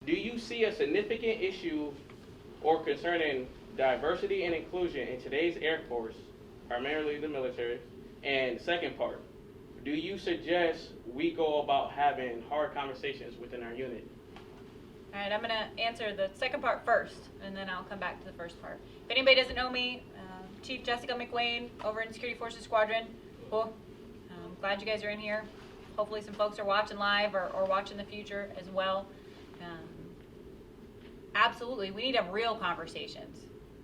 do you see a significant issue or concerning diversity and inclusion in today's Air Force, primarily the military? And second part, do you suggest we go about having hard conversations within our unit? All right, I'm going to answer the second part first, and then I'll come back to the first part. If anybody doesn't know me, Chief Jessica McWayne over in Security Forces Squadron. Cool. Glad you guys are in here. Hopefully some folks are watching live or watching the future as well. Absolutely, we need to have real conversations,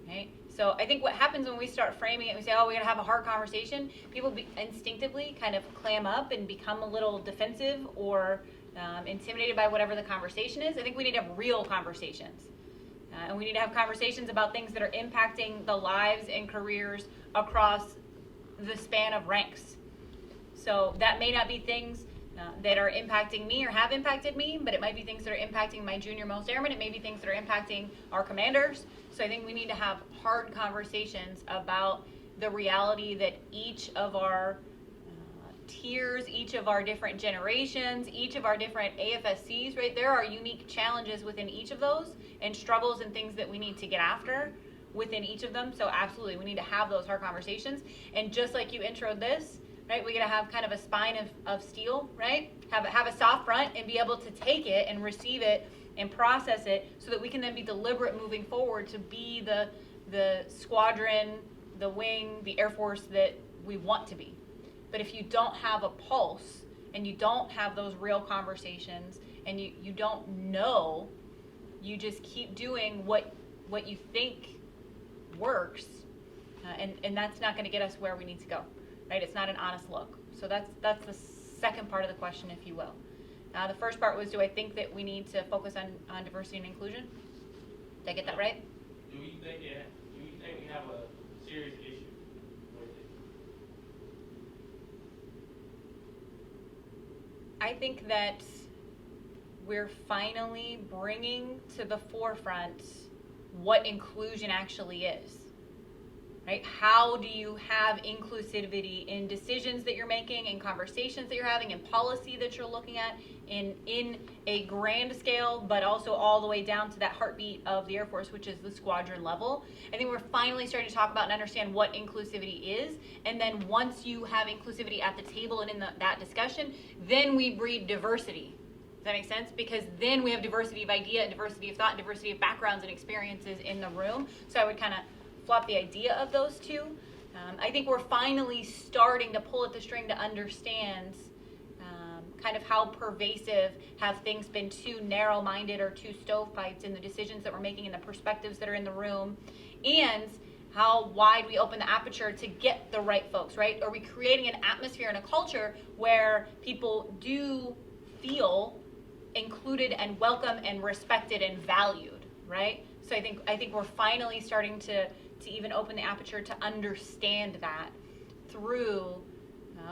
right? So I think what happens when we start framing it, we say, oh, we're going to have a hard conversation, people instinctively kind of clam up and become a little defensive or intimidated by whatever the conversation is. I think we need to have real conversations. And we need to have conversations about things that are impacting the lives and careers across the span of ranks. So that may not be things that are impacting me or have impacted me, but it might be things that are impacting my junior most airmen. It may be things that are impacting our commanders. So I think we need to have hard conversations about the reality that each of our tiers, each of our different generations, each of our different AFSCs, right? There are unique challenges within each of those and struggles and things that we need to get after within each of them. So absolutely, we need to have those hard conversations. And just like you introed this, right, we gotta have kind of a spine of steel, right? Have a soft front and be able to take it and receive it and process it so that we can then be deliberate moving forward to be the squadron, the wing, the Air Force that we want to be. But if you don't have a pulse and you don't have those real conversations and you don't know, you just keep doing what you think works, and that's not going to get us where we need to go, right? It's not an honest look. So that's the second part of the question, if you will. The first part was, do I think that we need to focus on diversity and inclusion? Did I get that right? Do you think we have a serious issue with it? I think that we're finally bringing to the forefront what inclusion actually is, right? How do you have inclusivity in decisions that you're making, in conversations that you're having, in policy that you're looking at, in a grand scale, but also all the way down to that heartbeat of the Air Force, which is the squadron level. I think we're finally starting to talk about and understand what inclusivity is, and then once you have inclusivity at the table and in that discussion, then we breed diversity. Does that make sense? Because then we have diversity of idea, diversity of thought, and diversity of backgrounds and experiences in the room. So I would kind of flop the idea of those two. I think we're finally starting to pull at the string to understand kind of how pervasive have things been too narrow-minded or too stovepiped in the decisions that we're making and the perspectives that are in the room, and how wide we open the aperture to get the right folks, right? Are we creating an atmosphere and a culture where people do feel included and welcome and respected and valued, right? So I think we're finally starting to even open the aperture to understand that through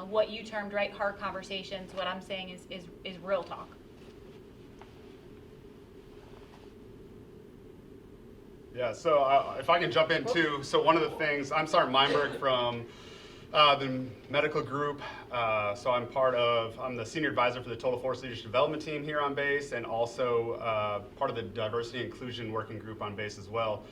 what you termed, right, hard conversations. What I'm saying is real talk. Yeah, so if I can jump in too. So one of the things, I'm Sergeant Meinberg from the medical group. So I'm the senior advisor for the Total Force Leadership Development Team here on base, and also part of the Diversity and Inclusion Working Group on base as well.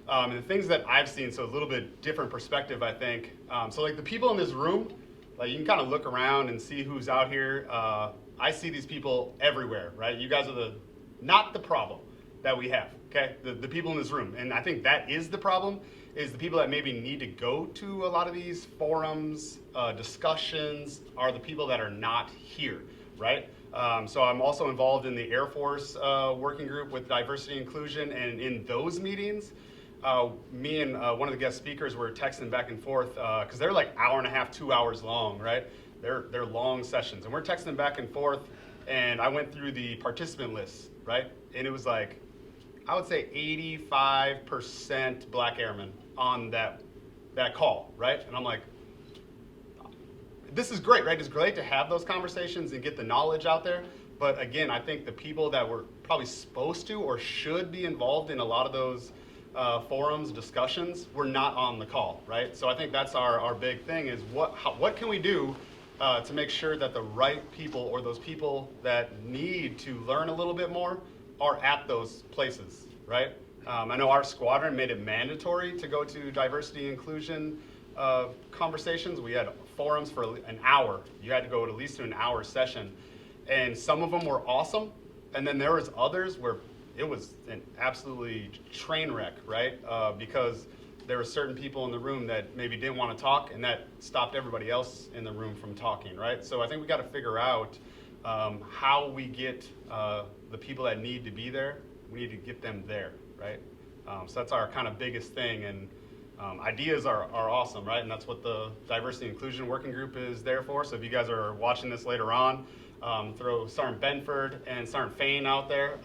And the things that I've seen, so a little bit different perspective, I think. So like the people in this room, like you can kind of look around and see who's out here. I see these people everywhere, right? You guys are not the problem that we have, okay? The people in this room. And I think that is the problem, is the people that maybe need to go to a lot of these forums, discussions, are the people that are not here, right? So I'm also involved in the Air Force working group with diversity and inclusion, and in those meetings, me and one of the guest speakers were texting back and forth because they're like hour and a half, 2 hours long, right? They're long sessions, and we're texting back and forth. And I went through the participant list, right? And it was like, I would say 85% Black airmen on that call, right? And I'm like, this is great, right? It's great to have those conversations and get the knowledge out there. But again, I think the people that were probably supposed to or should be involved in a lot of those forums, discussions, were not on the call, right? So I think that's our big thing is what can we do to make sure that the right people or those people that need to learn a little bit more are at those places, right? I know our squadron made it mandatory to go to diversity inclusion conversations. We had forums for an hour. You had to go at least to an hour session. And some of them were awesome. And then there was others where it was an absolutely train wreck, right? Because there were certain people in the room that maybe didn't want to talk, and that stopped everybody else in the room from talking, right? So I think we got to figure out how we get the people that need to be there. We need to get them there, right? So that's our kind of biggest thing. And ideas are awesome, right? And that's what the Diversity Inclusion Working Group is there for. So if you guys are watching this later on, throw Sergeant Benford and Sergeant Fain out there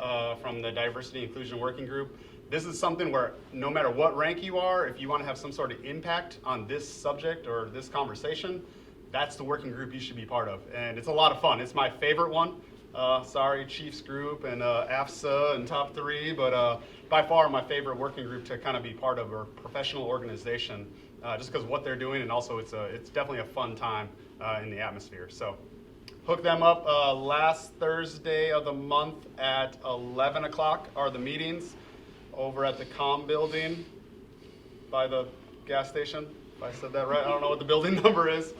from the Diversity Inclusion Working Group. This is something where no matter what rank you are, if you want to have some sort of impact on this subject or this conversation, that's the working group you should be part of. And it's a lot of fun. It's my favorite one. Sorry, Chiefs group and AFSA and top 3, but by far my favorite working group to kind of be part of, or professional organization, just because of what they're doing, and also it's definitely a fun time in the atmosphere. So hook them up. Last Thursday of the month at 11 o'clock are the meetings over at the comm building by the gas station, if I said that right. I don't know what the building number is.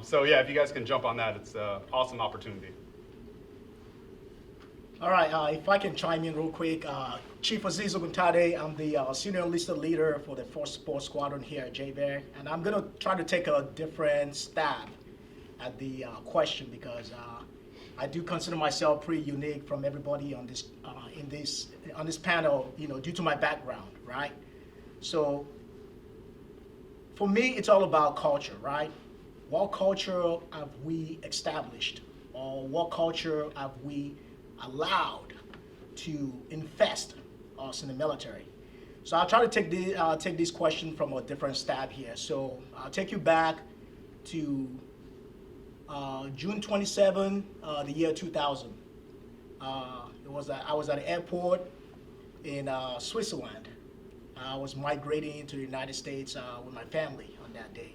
So yeah, if you guys can jump on that, it's an awesome opportunity. All right, if I can chime in real quick, Chief Aziz Oguntade, I'm the senior enlisted leader for the 4th Support Squadron here at JBER, and I'm gonna try to take a different stab at the question, because I do consider myself pretty unique from everybody on this on this panel, due to my background, right? So for me, it's all about culture, right? What culture have we established, or what culture have we allowed to infest us in the military? So I'll try to take this question from a different stab here. So I'll take you back to June 27, the year 2000. I was at the airport in Switzerland. I was migrating into the United States with my family on that day.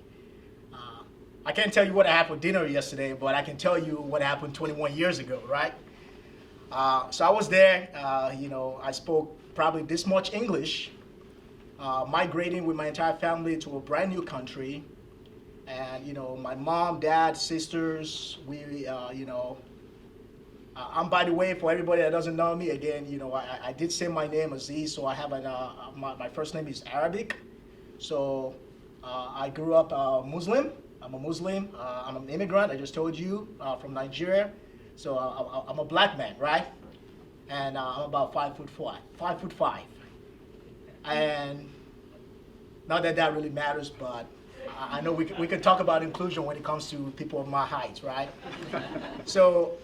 I can't tell you what I had for dinner yesterday, but I can tell you what happened 21 years ago, right? So I was there, I spoke probably this much English, migrating with my entire family to a brand new country. And, my mom, dad, sisters, I'm, by the way, for everybody that doesn't know me, again, I did say my name, Aziz, so I have my first name is Arabic. So I grew up Muslim. I'm a Muslim. I'm an immigrant, I just told you, from Nigeria. So I'm a black man, right? And I'm about 5'5". And not that that really matters, but I know we can talk about inclusion when it comes to people of my height, right? So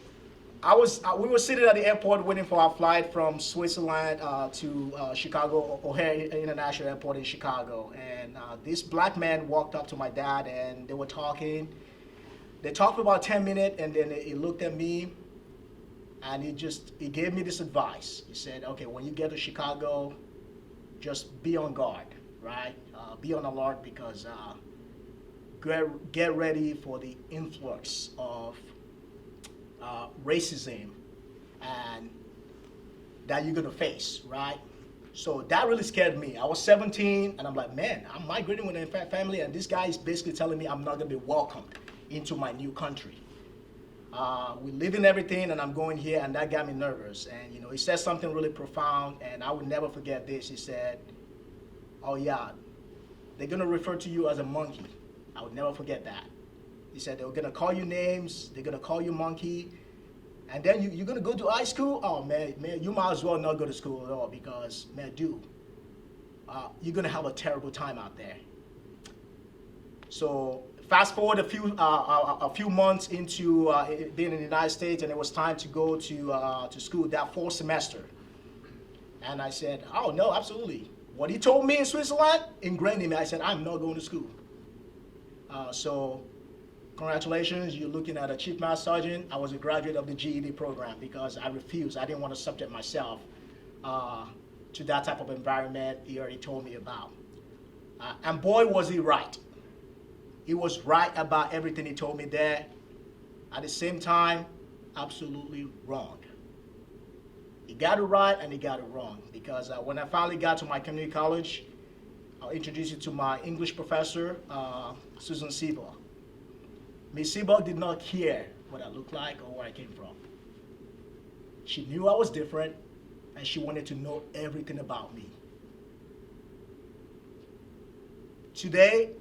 we were sitting at the airport waiting for our flight from Switzerland to Chicago, O'Hare International Airport in Chicago. And this black man walked up to my dad, and they were talking. They talked for about 10 minutes, and then he looked at me, and he gave me this advice. He said, okay, when you get to Chicago, just be on guard, right? Be on alert, because get ready for the influx of racism and that you're gonna face, right? So that really scared me. I was 17, and I'm like, man, I'm migrating with a family, and this guy is basically telling me I'm not gonna be welcomed into my new country. We live in everything, and I'm going here, and that got me nervous. And he said something really profound, and I will never forget this. He said, oh yeah, they're gonna refer to you as a monkey. I would never forget that. He said they're gonna call you names, they're gonna call you monkey, and then you're gonna go to high school? Oh man, you might as well not go to school at all, because man, dude, you're gonna have a terrible time out there. So fast forward a few months into being in the United States, and it was time to go to school that fall semester. And I said, oh no, absolutely. What he told me in Switzerland ingrained in me. I said, I'm not going to school. So congratulations, you're looking at a Chief Master Sergeant. I was a graduate of the GED program because I refused. I didn't want to subject myself to that type of environment he already told me about. And boy, was he right. He was right about everything he told me there. At the same time, absolutely wrong. He got it right and he got it wrong. Because when I finally got to my community college, I'll introduce you to my English professor, Susan Seaborg. Miss Seaborg did not care what I looked like or where I came from. She knew I was different, and she wanted to know everything about me. Today,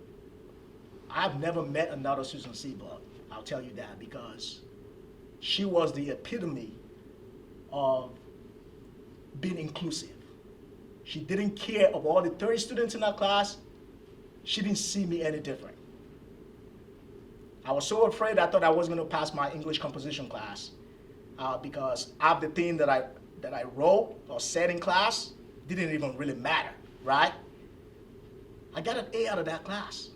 I've never met another Susan Seaborg. I'll tell you that, because she was the epitome of being inclusive. She didn't care of all the 30 students in our class. She didn't see me any different. I was so afraid I thought I wasn't going to pass my English composition class because half the thing that I wrote or said in class didn't even really matter, right? I got an A out of that class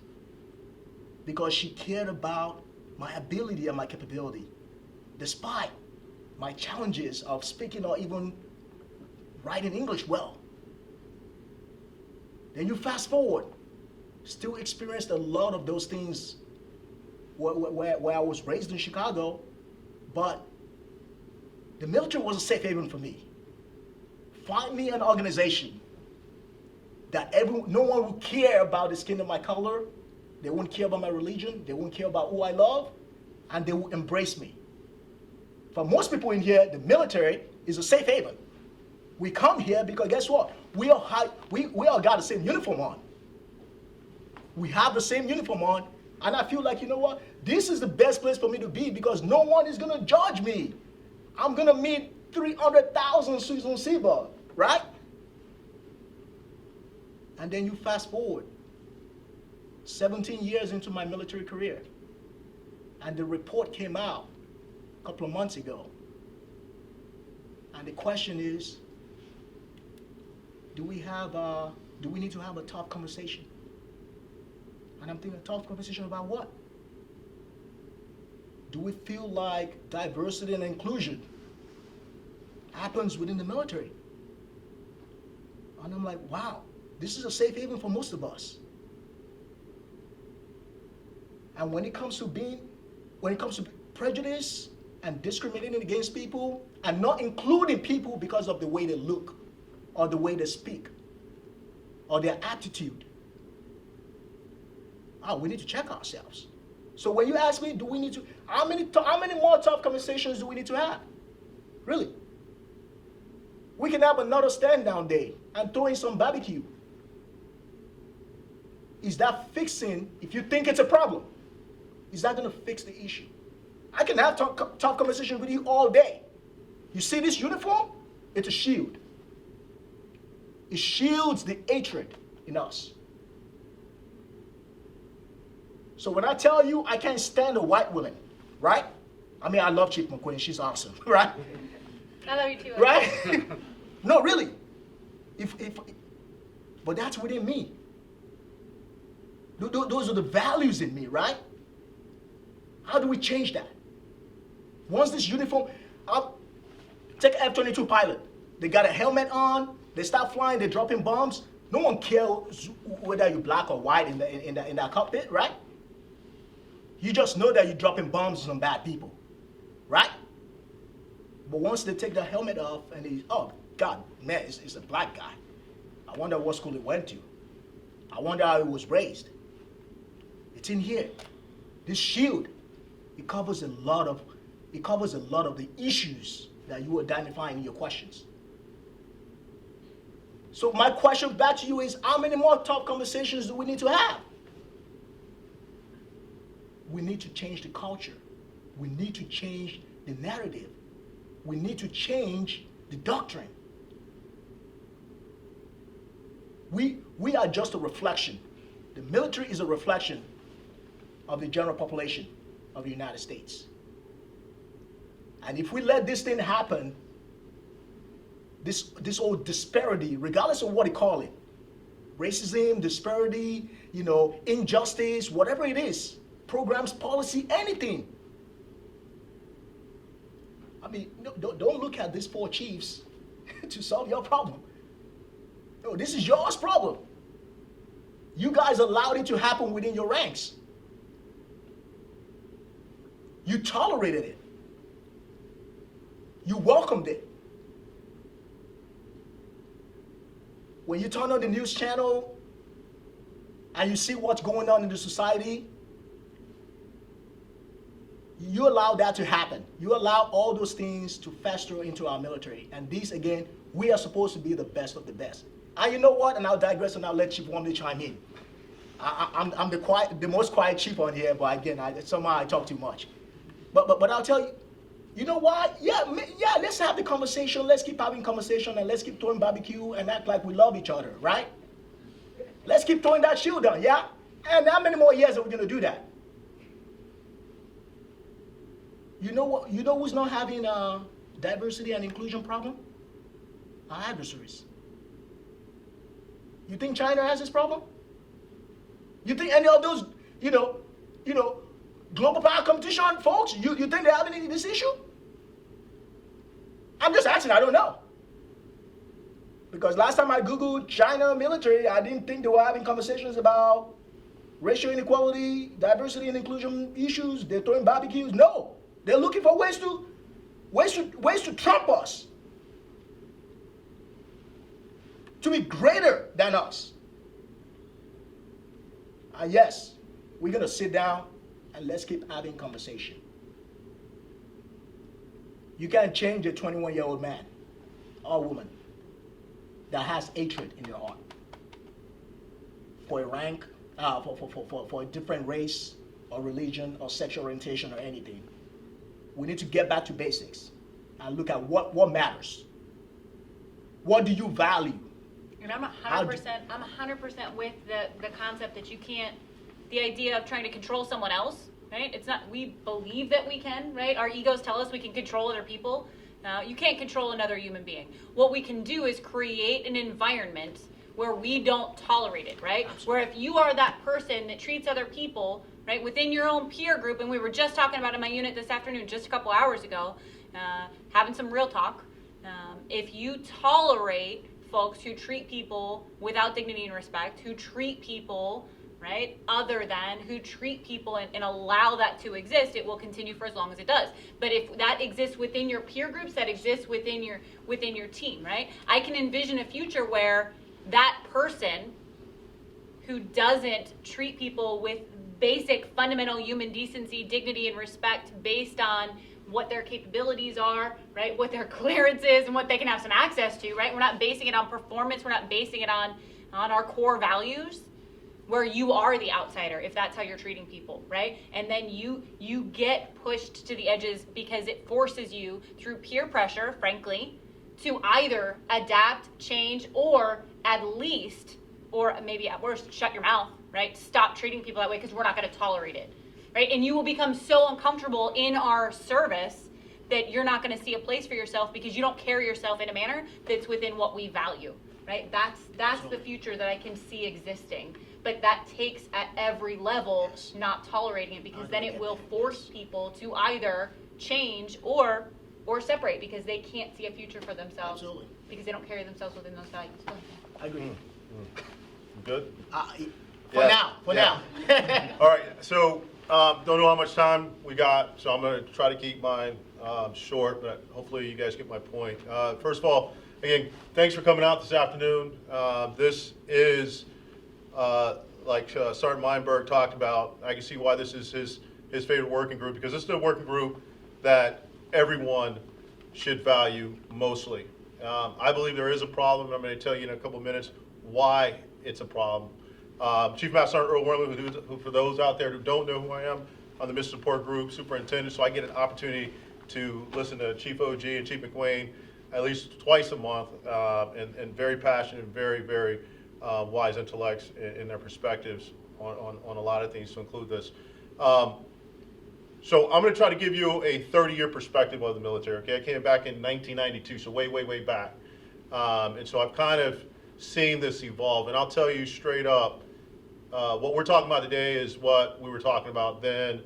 because she cared about my ability and my capability, despite my challenges of speaking or even writing English well. Then you fast forward, still experienced a lot of those things where I was raised in Chicago, but the military was a safe haven for me. Find me an organization that no one would care about the skin of my color, they wouldn't care about my religion, they wouldn't care about who I love, and they would embrace me. For most people in here, the military is a safe haven. We come here because guess what? We all got the same uniform on. We have the same uniform on, and I feel like, you know what? This is the best place for me to be because no one is going to judge me. I'm going to meet 300,000 Susan Seaborg, right? And then you fast forward 17 years into my military career, and the report came out a couple of months ago. And the question is, do we need to have a tough conversation? And I'm thinking, a tough conversation about what? Do we feel like diversity and inclusion happens within the military? And I'm like, wow, this is a safe haven for most of us. And when it comes to prejudice and discriminating against people and not including people because of the way they look or the way they speak or their attitude, we need to check ourselves. So when you ask me, how many more tough conversations do we need to have? Really? We can have another stand down day and throw in some barbecue. Is that fixing, if you think it's a problem, is that going to fix the issue? I can have tough conversations with you all day. You see this uniform? It's a shield. It shields the hatred in us. So when I tell you I can't stand a white woman, right? I mean, I love Chief McQueen. She's awesome, right? I love you too. Right? No, really. But that's within me. Those are the values in me, right? How do we change that? Once this uniform, take an F-22 pilot. They got a helmet on. They start flying. They're dropping bombs. No one cares whether you're black or white in that cockpit, right? You just know that you're dropping bombs on some bad people, right? But once they take the helmet off and oh God, man, it's a black guy. I wonder what school he went to. I wonder how he was raised. It's in here. This shield, it covers a lot of the issues that you identify in your questions. So my question back to you is, how many more tough conversations do we need to have? We need to change the culture. We need to change the narrative. We need to change the doctrine. We are just a reflection. The military is a reflection of the general population of the United States. And if we let this thing happen, this old disparity, regardless of what you call it, racism, disparity, injustice, whatever it is, programs, policy, anything. I mean, don't look at these 4 chiefs to solve your problem. No, this is yours problem. You guys allowed it to happen within your ranks. You tolerated it. You welcomed it. when you turn on the news channel and you see what's going on in the society, you allow that to happen. You allow all those things to fester into our military. And these, again, we are supposed to be the best of the best. And you know what? And I'll digress and I'll let Chief Wormley chime in. I'm the most quiet chief on here, but again, somehow I talk too much. But I'll tell you, you know what? Yeah, let's have the conversation. Let's keep having conversation and let's keep throwing barbecue and act like we love each other, right? Let's keep throwing that shield down, yeah? And how many more years are we going to do that? You know what? You know who's not having a diversity and inclusion problem? Our adversaries. You think China has this problem? You think any of those, global power competition folks, you think they're having this issue? I'm just asking, I don't know. Because last time I Googled China military, I didn't think they were having conversations about racial inequality, diversity and inclusion issues. They're throwing barbecues. No, they're looking for ways to trump us, to be greater than us. And yes, we're gonna sit down and let's keep having conversation. You can't change a 21-year-old man or woman that has hatred in their heart for a rank, for a different race or religion or sexual orientation or anything. We need to get back to basics and look at what matters. What do you value? And I'm 100% with the concept that you can't, the idea of trying to control someone else, right? It's not, we believe that we can, right? Our egos tell us we can control other people. You can't control another human being. What we can do is create an environment where we don't tolerate it, right? Absolutely. Where if you are that person that treats other people, right, within your own peer group, and we were just talking about in my unit this afternoon, just a couple hours ago, having some real talk, if you tolerate folks who treat people without dignity and respect, who treat people, right, other than, who treat people and allow that to exist, it will continue for as long as it does. But if that exists within your peer groups, that exists within your team, right? I can envision a future where that person who doesn't treat people with basic fundamental human decency, dignity, and respect based on what their capabilities are, right? What their clearance is and what they can have some access to, right? We're not basing it on performance. We're not basing it on our core values, where you are the outsider if that's how you're treating people, right? And then you get pushed to the edges because it forces you through peer pressure, frankly, to either adapt, change, or at least, or maybe at worst, shut your mouth, right? Stop treating people that way because we're not going to tolerate it. Right? And you will become so uncomfortable in our service that you're not going to see a place for yourself because you don't carry yourself in a manner that's within what we value, right? That's the future that I can see existing. But that takes at every level not tolerating it, because then it will force people to either change or separate because they can't see a future for themselves. Absolutely. Because they don't carry themselves within those values. I agree. Good? For now. All right, so don't know how much time we got, so I'm going to try to keep mine short, but hopefully you guys get my point. First of all, again, thanks for coming out this afternoon. This is, like Sergeant Meinberg talked about, I can see why this is his favorite working group, because this is a working group that everyone should value mostly. I believe there is a problem. I'm going to tell you in a couple of minutes why it's a problem. Chief Master Sergeant Earl Wormley, who for those out there who don't know who I am, I'm the Mission Support Group Superintendent, so I get an opportunity to listen to Chief OG and Chief McWayne at least twice a month, and very passionate and very, very wise intellects in their perspectives on a lot of things, to include this. So I'm going to try to give you a 30-year perspective of the military. Okay, I came back in 1992, so way, way, way back, and so I've kind of seen this evolve. And I'll tell you straight up, what we're talking about today is what we were talking about then,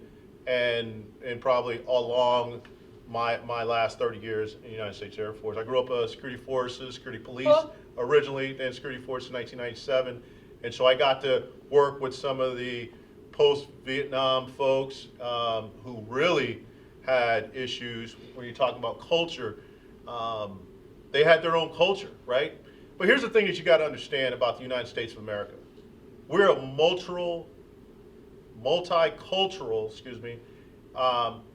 and probably along my last 30 years in the United States Air Force. I grew up security forces, security police originally, then security forces in 1997, and so I got to work with some of the post-Vietnam folks who really had issues. When you talk about culture, they had their own culture, right? But here's the thing that you got to understand about the United States of America. We're a multicultural,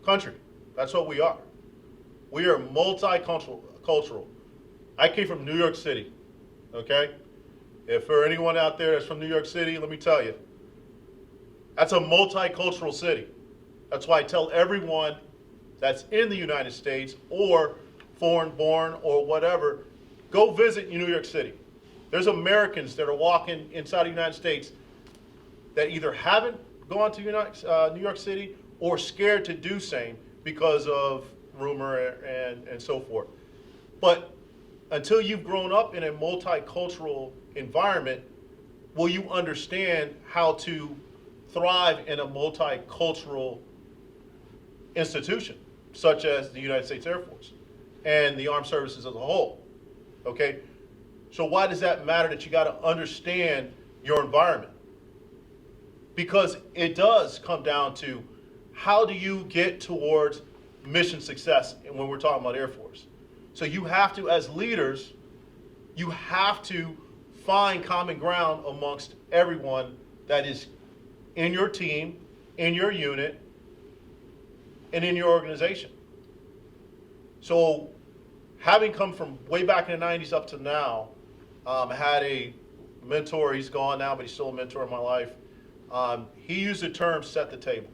country. That's what we are. We are multicultural. I came from New York City, okay? If for anyone out there that's from New York City, let me tell you, that's a multicultural city. That's why I tell everyone that's in the United States or foreign born or whatever, go visit New York City. There's Americans that are walking inside the United States that either haven't gone to New York City or scared to do same because of rumor and so forth. But until you've grown up in a multicultural environment, will you understand how to thrive in a multicultural institution, such as the United States Air Force and the armed services as a whole? Okay? So why does that matter that you got to understand your environment? Because it does come down to how do you get towards mission success when we're talking about Air Force. So you have to, as leaders, you have to find common ground amongst everyone that is in your team, in your unit, and in your organization. So having come from way back in the 90s up to now, I had a mentor, he's gone now, but he's still a mentor in my life. He used the term set the table.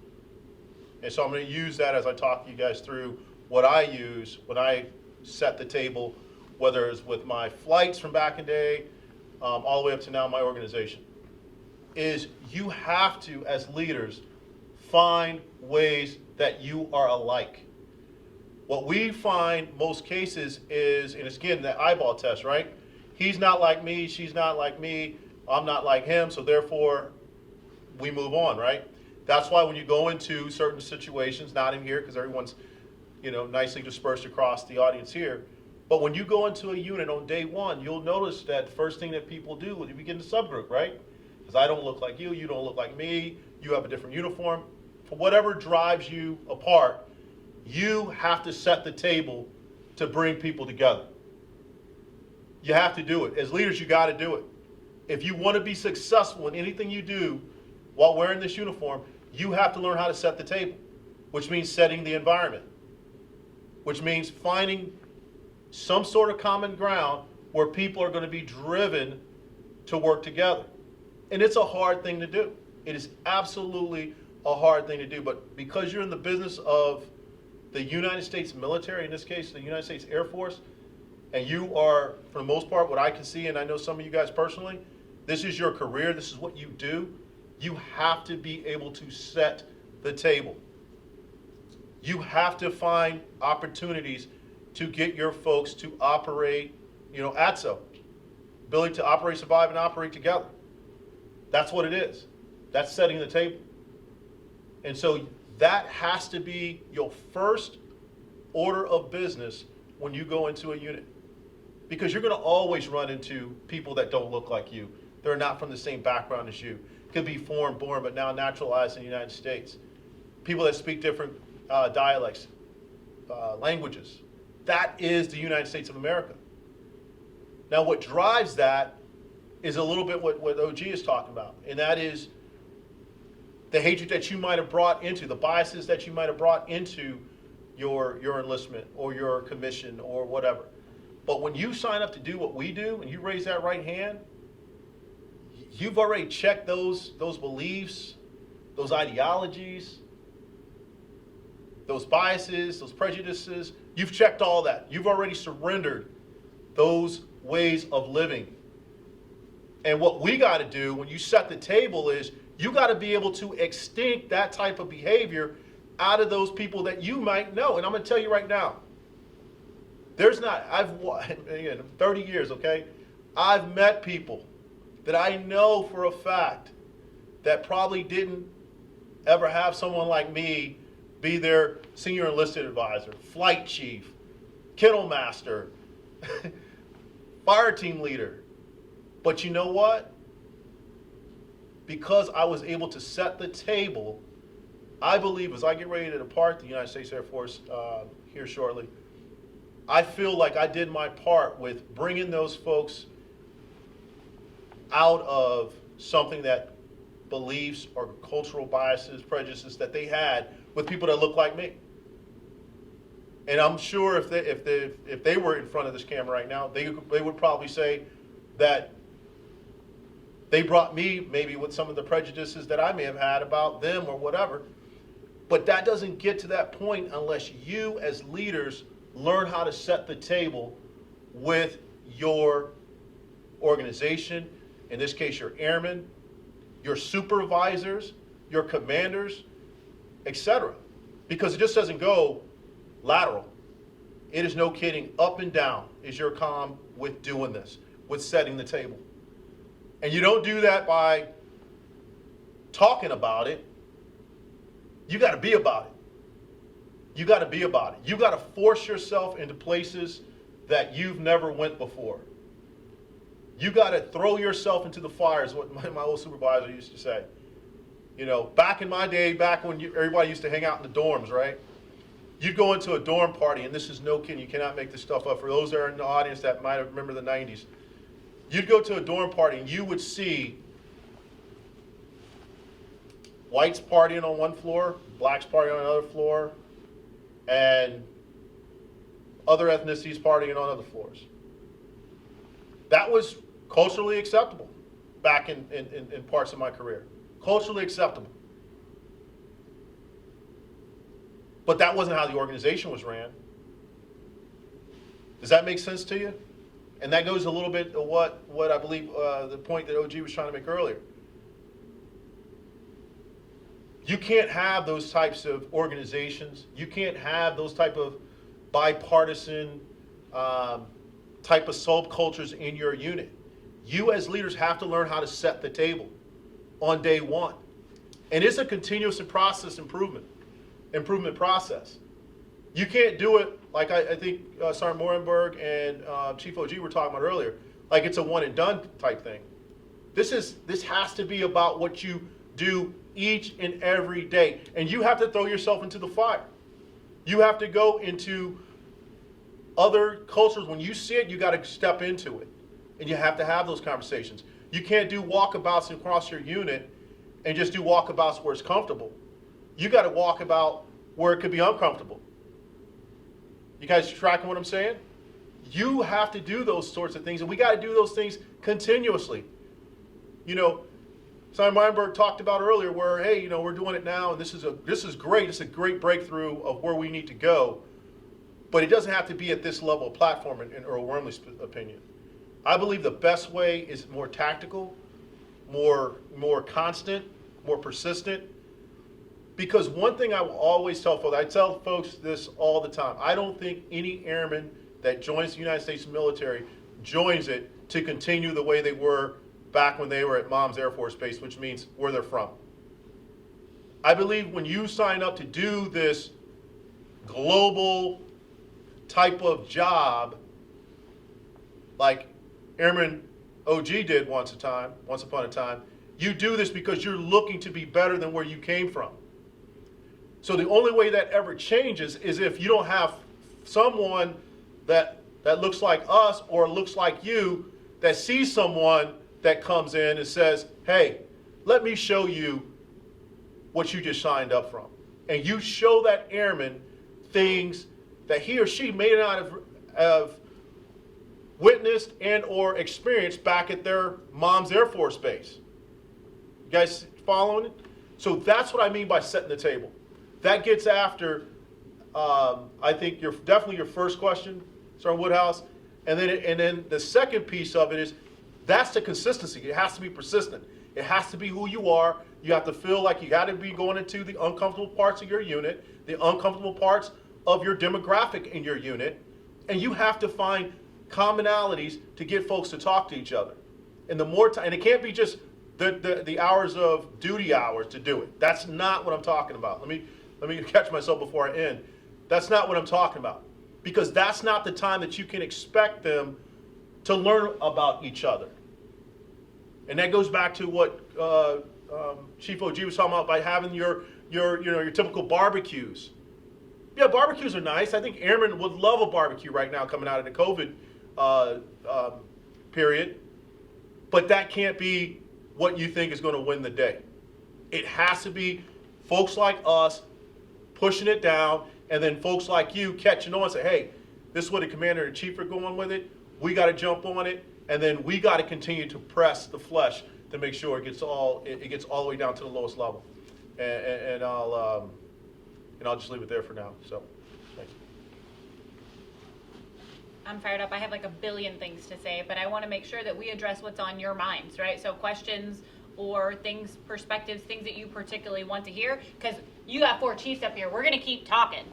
And so I'm going to use that as I talk to you guys through what I use when I set the table, whether it's with my flights from back in the day, all the way up to now my organization, is you have to, as leaders, find ways that you are alike. What we find most cases is, and it's again that eyeball test, right? He's not like me, she's not like me, I'm not like him, so therefore we move on, right? That's why when you go into certain situations, not in here because everyone's, nicely dispersed across the audience here, but when you go into a unit on day one, you'll notice that first thing that people do is you begin to subgroup, right? Because I don't look like you, you don't look like me, you have a different uniform. For whatever drives you apart, you have to set the table to bring people together. You have to do it. As leaders, you got to do it. If you want to be successful in anything you do while wearing this uniform, you have to learn how to set the table, which means setting the environment, which means finding some sort of common ground where people are going to be driven to work together. And it's a hard thing to do. It is absolutely a hard thing to do. But because you're in the business of the United States military, in this case, the United States Air Force, and you are, for the most part, what I can see, and I know some of you guys personally, this is your career, this is what you do, you have to be able to set the table. You have to find opportunities to get your folks to operate, ATSO, ability to operate, survive, and operate together. That's what it is. That's setting the table. And so that has to be your first order of business when you go into a unit. Because you're going to always run into people that don't look like you. They're not from the same background as you. Could be foreign born, but now naturalized in the United States. People that speak different dialects, languages. That is the United States of America. Now what drives that is a little bit what OG is talking about, and that is the hatred that you might have brought into, the biases that you might have brought into your enlistment or your commission or whatever. But when you sign up to do what we do and you raise that right hand, you've already checked those beliefs, those ideologies, those biases, those prejudices. You've checked all that. You've already surrendered those ways of living. And what we got to do when you set the table is you got to be able to extinct that type of behavior out of those people that you might know. And I'm going to tell you right now, again, 30 years, okay? I've met people that I know for a fact that probably didn't ever have someone like me be their senior enlisted advisor, flight chief, kennel master, fire team leader. But you know what? Because I was able to set the table, I believe as I get ready to depart the United States Air Force here shortly, I feel like I did my part with bringing those folks out of something that beliefs or cultural biases, prejudices that they had with people that look like me. And I'm sure if they were in front of this camera right now, they would probably say that they brought me maybe with some of the prejudices that I may have had about them or whatever. But that doesn't get to that point unless you as leaders learn how to set the table with your organization, in this case your airmen, your supervisors, your commanders, etc. Because it just doesn't go lateral. It is, no kidding, up and down is your comm with doing this, with setting the table. And you don't do that by talking about it. You got to be about it. You got to be about it. You got to force yourself into places that you've never went before. You got to throw yourself into the fire, is what my old supervisor used to say. You know, back in my day, back when everybody used to hang out in the dorms, right? You'd go into a dorm party, and this is no kidding, you cannot make this stuff up. For those that are in the audience that might have remember the 90s, you'd go to a dorm party, and you would see whites partying on one floor, blacks partying on another floor, and other ethnicities partying on other floors. That was culturally acceptable back in parts of my career. Culturally acceptable. But that wasn't how the organization was ran. Does that make sense to you? And that goes a little bit to what I believe the point that OG was trying to make earlier. You can't have those types of organizations. You can't have those type of bipartisan type of subcultures in your unit. You as leaders have to learn how to set the table on day one. And it's a continuous process improvement process. You can't do it like I think Sergeant Morenberg and Chief OG were talking about earlier, like it's a one and done type thing. This has to be about what you do each and every day. And you have to throw yourself into the fire. You have to go into other cultures. When you see it, you got to step into it. And you have to have those conversations. You can't do walkabouts across your unit and just do walkabouts where it's comfortable. You got to walk about where it could be uncomfortable. You guys tracking what I'm saying? You have to do those sorts of things, and we got to do those things continuously. You know, Simon Meinberg talked about earlier where, hey, you know, we're doing it now, and this is great. It's a great breakthrough of where we need to go. But it doesn't have to be at this level of platform, in Earl Wormley's opinion. I believe the best way is more tactical, more constant, more persistent. Because one thing I will always tell folks, I tell folks this all the time, I don't think any airman that joins the United States military joins it to continue the way they were back when they were at Mom's Air Force Base, which means where they're from. I believe when you sign up to do this global type of job, like Airman OG did once upon a time, you do this because you're looking to be better than where you came from. So the only way that ever changes is if you don't have someone that looks like us or looks like you that sees someone that comes in and says, hey, let me show you what you just signed up from. And you show that airman things that he or she may not have witnessed and or experienced back at their Mom's Air Force Base. You guys following it? So that's what I mean by setting the table. That gets after, I think, definitely your first question, Sergeant Woodhouse, and then the second piece of it is that's the consistency. It has to be persistent. It has to be who you are. You have to feel like you got to be going into the uncomfortable parts of your unit, the uncomfortable parts of your demographic in your unit, and you have to find commonalities to get folks to talk to each other. And the more time, and it can't be just the hours of duty hours to do it. That's not what I'm talking about. Let me catch myself before I end. That's not what I'm talking about. Because that's not the time that you can expect them to learn about each other. And that goes back to what Chief OG was talking about by having your typical barbecues. Yeah, barbecues are nice. I think airmen would love a barbecue right now coming out of the COVID period. but that can't be what you think is going to win the day. It has to be folks like us pushing it down, and then folks like you catching on and say, hey, this is what the commander and chief are going with it. We got to jump on it, and then we got to continue to press the flesh to make sure it gets all the way down to the lowest level. And I'll just leave it there for now. So, thanks. I'm fired up. I have like a billion things to say, but I want to make sure that we address what's on your minds, right? So questions or things, perspectives, things that you particularly want to hear, because you got 4 chiefs up here. We're going to keep talking.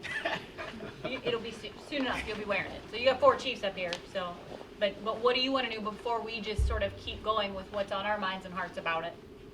It'll be soon enough. You'll be wearing it. So you got 4 chiefs up here. So, but what do you want to do before we just sort of keep going with what's on our minds and hearts about it?